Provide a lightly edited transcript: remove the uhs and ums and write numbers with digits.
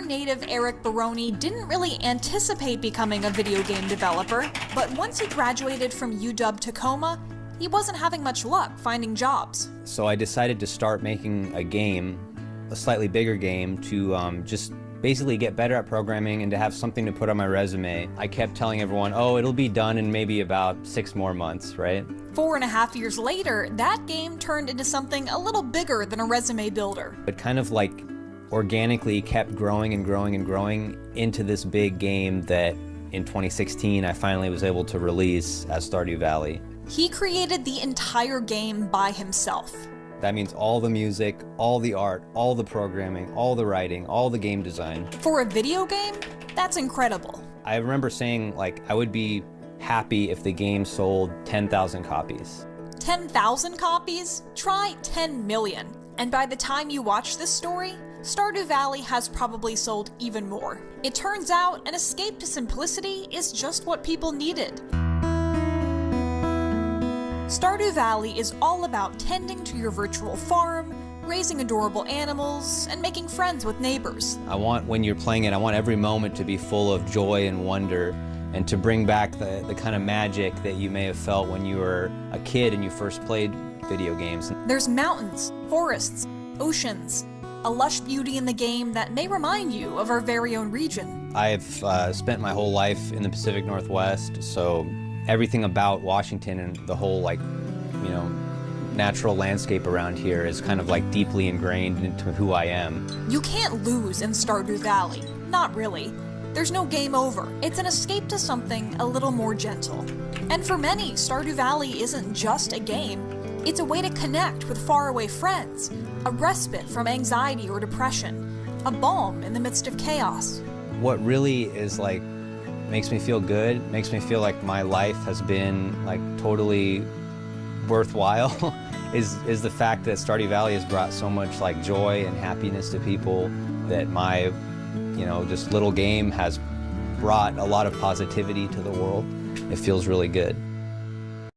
native Eric Barone didn't really anticipate becoming a video game developer, but once he graduated from UW-Tacoma, he wasn't having much luck finding jobs. So I decided to start making a game, a slightly bigger game, to just basically get better at programming and to have something to put on my resume. I kept telling everyone, oh, it'll be done in maybe about 6 more months, right? 4.5 years later, that game turned into something a little bigger than a resume builder. It kind of like organically kept growing and growing and growing into this big game that in 2016 I finally was able to release as Stardew Valley. He created the entire game by himself. That means all the music, all the art, all the programming, all the writing, all the game design. For a video game, that's incredible. I remember saying, like, I would be happy if the game sold 10,000 copies. 10,000 copies? Try 10 million. And by the time you watch this story, Stardew Valley has probably sold even more. It turns out an escape to simplicity is just what people needed. Stardew Valley is all about tending to your virtual farm, raising adorable animals, and making friends with neighbors. When you're playing it, I want every moment to be full of joy and wonder, and to bring back the kind of magic that you may have felt when you were a kid and you first played video games. There's mountains, forests, oceans, a lush beauty in the game that may remind you of our very own region. I've spent my whole life in the Pacific Northwest, so everything about Washington and the whole, like, you know, natural landscape around here is kind of like deeply ingrained into who I am. You can't lose in Stardew Valley. Not really. There's no game over. It's an escape to something a little more gentle. And for many, Stardew Valley isn't just a game. It's a way to connect with faraway friends, a respite from anxiety or depression, a balm in the midst of chaos. What really is like makes me feel good, makes me feel like my life has been like totally worthwhile is the fact that Stardew Valley has brought so much like joy and happiness to people, that my, you know, just little game has brought a lot of positivity to the world. It feels really good.